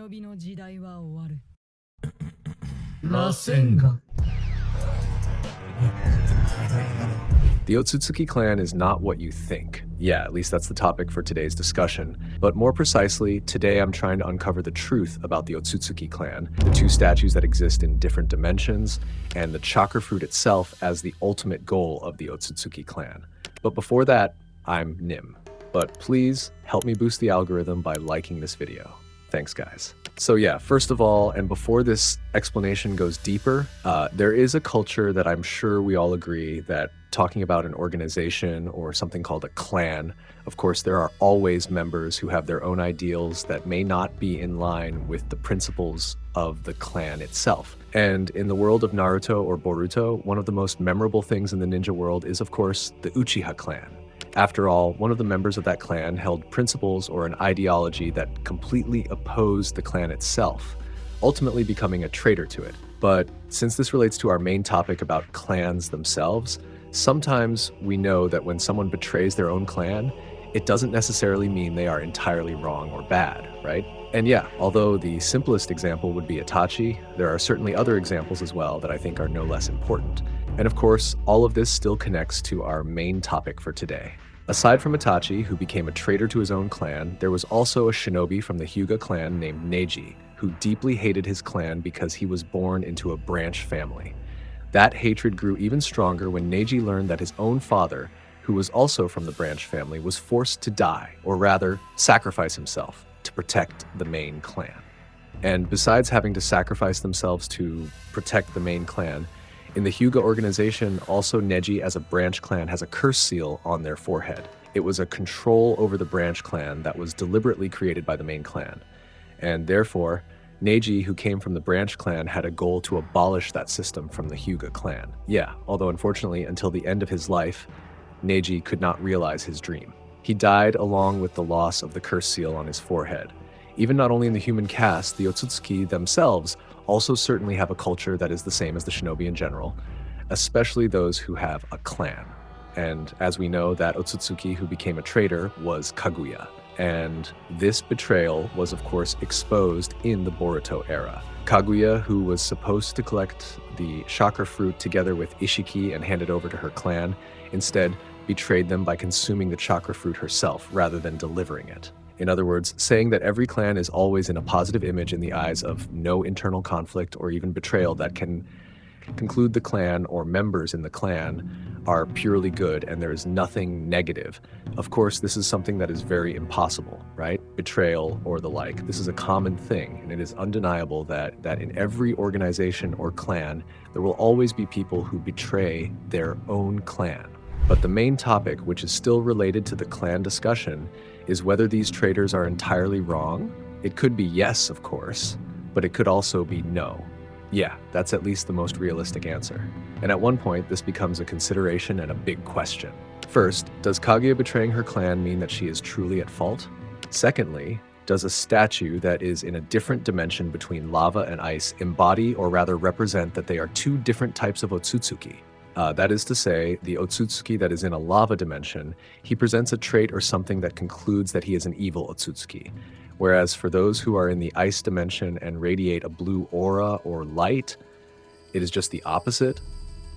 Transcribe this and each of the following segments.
The Otsutsuki clan is not what you think. Yeah, at least that's the topic for today's discussion. But more precisely, today I'm trying to uncover the truth about the Otsutsuki clan, the two statues that exist in different dimensions, and the chakra fruit itself as the ultimate goal of the Otsutsuki clan. But before that, I'm Nim. But please help me boost the algorithm by liking this video. Thanks, guys. So yeah, first of all, and before this explanation goes deeper, there is a culture that I'm sure we all agree that talking about an organization or something called a clan, of course, there are always members who have their own ideals that may not be in line with the principles of the clan itself. And in the world of Naruto or Boruto, one of the most memorable things in the ninja world is, of course, the Uchiha clan. After all, one of the members of that clan held principles or an ideology that completely opposed the clan itself, ultimately becoming a traitor to it. But since this relates to our main topic about clans themselves, sometimes we know that when someone betrays their own clan, it doesn't necessarily mean they are entirely wrong or bad, right? And yeah, although the simplest example would be Itachi, there are certainly other examples as well that I think are no less important. And of course, all of this still connects to our main topic for today. Aside from Itachi, who became a traitor to his own clan, there was also a shinobi from the Hyuga clan named Neji, who deeply hated his clan because he was born into a branch family. That hatred grew even stronger when Neji learned that his own father, who was also from the branch family, was forced to die, or rather, sacrifice himself to protect the main clan. And besides having to sacrifice themselves to protect the main clan, in the Hyuga organization, also Neji as a branch clan has a curse seal on their forehead. It was a control over the branch clan that was deliberately created by the main clan. And therefore, Neji, who came from the branch clan, had a goal to abolish that system from the Hyuga clan. Yeah, although unfortunately, until the end of his life, Neji could not realize his dream. He died along with the loss of the curse seal on his forehead. Even not only in the human caste, the Otsutsuki themselves also certainly have a culture that is the same as the shinobi in general, especially those who have a clan. And as we know, that Otsutsuki who became a traitor was Kaguya. And this betrayal was of course exposed in the Boruto era. Kaguya, who was supposed to collect the chakra fruit together with Ishiki and hand it over to her clan, instead betrayed them by consuming the chakra fruit herself rather than delivering it. In other words, saying that every clan is always in a positive image in the eyes of no internal conflict or even betrayal that can conclude the clan or members in the clan are purely good and there is nothing negative. Of course, this is something that is very impossible, right? Betrayal or the like. This is a common thing, and it is undeniable that in every organization or clan, there will always be people who betray their own clan. But the main topic, which is still related to the clan discussion, is whether these traitors are entirely wrong. It could be yes, of course, but it could also be no. Yeah, that's at least the most realistic answer. And at one point, this becomes a consideration and a big question. First, does Kaguya betraying her clan mean that she is truly at fault? Secondly, does a statue that is in a different dimension between lava and ice embody or rather represent that they are two different types of Otsutsuki? That is to say, the Otsutsuki that is in a lava dimension, he presents a trait or something that concludes that he is an evil Otsutsuki. Whereas for those who are in the ice dimension and radiate a blue aura or light, it is just the opposite.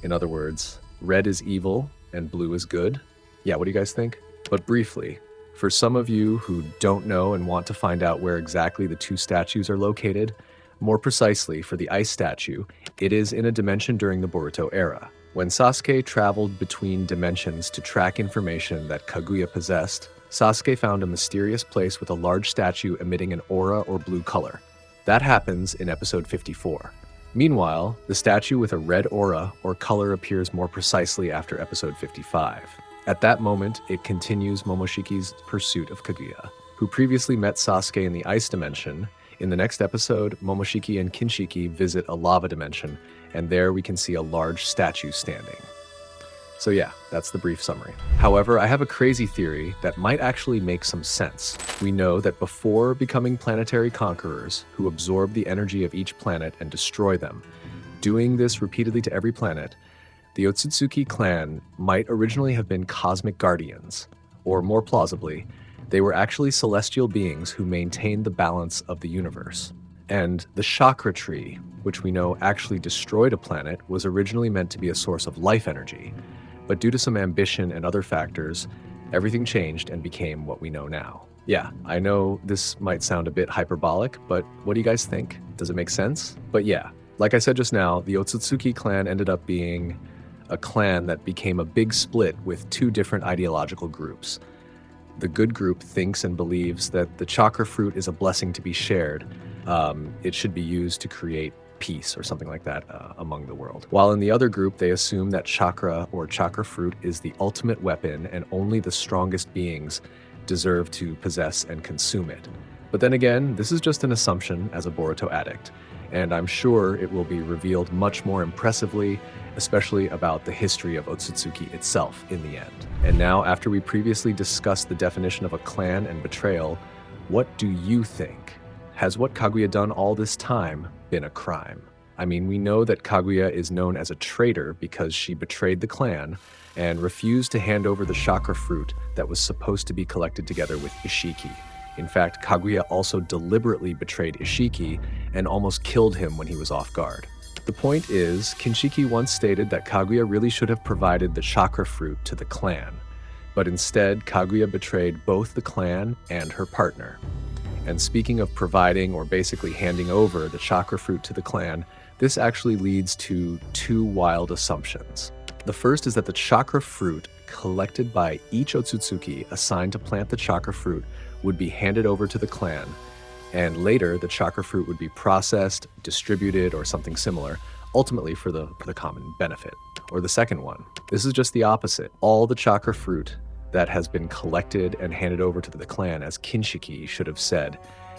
In other words, red is evil and blue is good. Yeah, what do you guys think? But briefly, for some of you who don't know and want to find out where exactly the two statues are located, more precisely for the ice statue, it is in a dimension during the Boruto era. When Sasuke traveled between dimensions to track information that Kaguya possessed, Sasuke found a mysterious place with a large statue emitting an aura or blue color. That happens in episode 54. Meanwhile, the statue with a red aura or color appears more precisely after episode 55. At that moment, it continues Momoshiki's pursuit of Kaguya, who previously met Sasuke in the ice dimension. In the next episode, Momoshiki and Kinshiki visit a lava dimension, and there we can see a large statue standing. So yeah, that's the brief summary. However, I have a crazy theory that might actually make some sense. We know that before becoming planetary conquerors who absorb the energy of each planet and destroy them, doing this repeatedly to every planet, the Otsutsuki clan might originally have been cosmic guardians, or more plausibly, they were actually celestial beings who maintained the balance of the universe. And the chakra tree, which we know actually destroyed a planet, was originally meant to be a source of life energy. But due to some ambition and other factors, everything changed and became what we know now. Yeah, I know this might sound a bit hyperbolic, but what do you guys think? Does it make sense? But yeah, like I said just now, the Otsutsuki clan ended up being a clan that became a big split with two different ideological groups. The good group thinks and believes that the chakra fruit is a blessing to be shared. It should be used to create peace or something like that among the world. While in the other group, they assume that chakra or chakra fruit is the ultimate weapon and only the strongest beings deserve to possess and consume it. But then again, this is just an assumption as a Boruto addict, and I'm sure it will be revealed much more impressively, especially about the history of Otsutsuki itself in the end. And now, after we previously discussed the definition of a clan and betrayal, what do you think? Has what Kaguya done all this time been a crime? I mean, we know that Kaguya is known as a traitor because she betrayed the clan and refused to hand over the chakra fruit that was supposed to be collected together with Ishiki. In fact, Kaguya also deliberately betrayed Ishiki and almost killed him when he was off guard. The point is, Kinshiki once stated that Kaguya really should have provided the chakra fruit to the clan, but instead Kaguya betrayed both the clan and her partner. And speaking of providing or basically handing over the chakra fruit to the clan, this actually leads to two wild assumptions. The first is that the chakra fruit collected by each Otsutsuki assigned to plant the chakra fruit would be handed over to the clan, and later the chakra fruit would be processed, distributed, or something similar, ultimately for the common benefit. Or the second one, this is just the opposite. All the chakra fruit that has been collected and handed over to the clan, as Kinshiki should have said.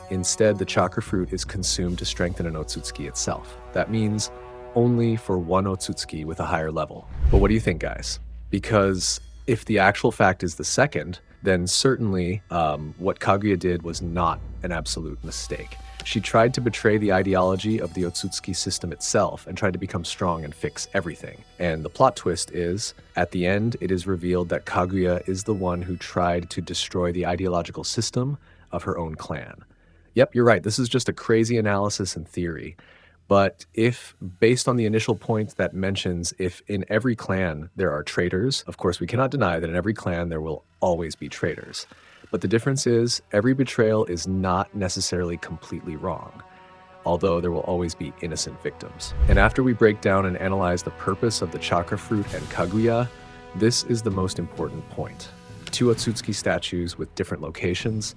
Instead, the chakra fruit is consumed to strengthen an Otsutsuki itself. That means only for one Otsutsuki with a higher level. But what do you think, guys? Because if the actual fact is the second, then certainly what Kaguya did was not an absolute mistake. She tried to betray the ideology of the Otsutsuki system itself and tried to become strong and fix everything. And the plot twist is, at the end, it is revealed that Kaguya is the one who tried to destroy the ideological system of her own clan. Yep, you're right. This is just a crazy analysis and theory. But if, based on the initial point that mentions if in every clan there are traitors, of course we cannot deny that in every clan there will always be traitors. But the difference is, every betrayal is not necessarily completely wrong, although there will always be innocent victims. And after we break down and analyze the purpose of the chakra fruit and Kaguya, this is the most important point. Two Otsutsuki statues with different locations,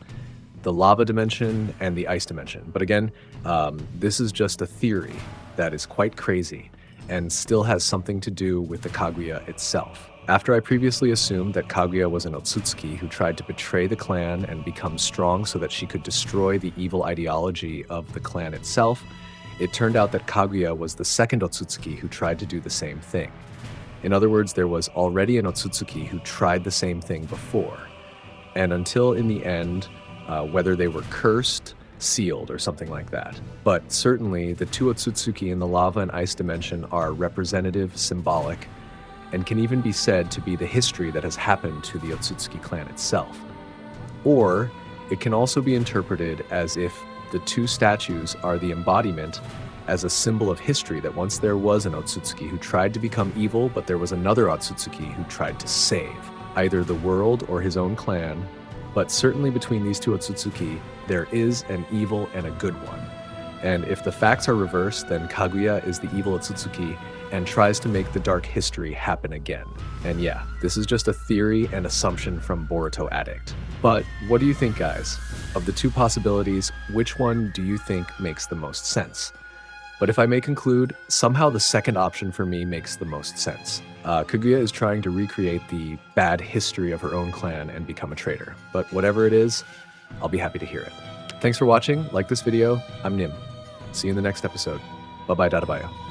the lava dimension and the ice dimension. But again, this is just a theory that is quite crazy and still has something to do with the Kaguya itself. After I previously assumed that Kaguya was an Otsutsuki who tried to betray the clan and become strong so that she could destroy the evil ideology of the clan itself, it turned out that Kaguya was the second Otsutsuki who tried to do the same thing. In other words, there was already an Otsutsuki who tried the same thing before. And until in the end, whether they were cursed, sealed, or something like that. But certainly, the two Otsutsuki in the lava and ice dimension are representative, symbolic, and can even be said to be the history that has happened to the Otsutsuki clan itself. Or it can also be interpreted as if the two statues are the embodiment as a symbol of history, that once there was an Otsutsuki who tried to become evil, but there was another Otsutsuki who tried to save either the world or his own clan. But certainly between these two Otsutsuki, there is an evil and a good one. And if the facts are reversed, then Kaguya is the evil Otsutsuki and tries to make the dark history happen again. And yeah, this is just a theory and assumption from Boruto Addict. But what do you think, guys? Of the two possibilities, which one do you think makes the most sense? But if I may conclude, somehow the second option for me makes the most sense. Kaguya is trying to recreate the bad history of her own clan and become a traitor. But whatever it is, I'll be happy to hear it. Thanks for watching. Like this video. I'm Nim. See you in the next episode. Bye-bye, Dadabayo.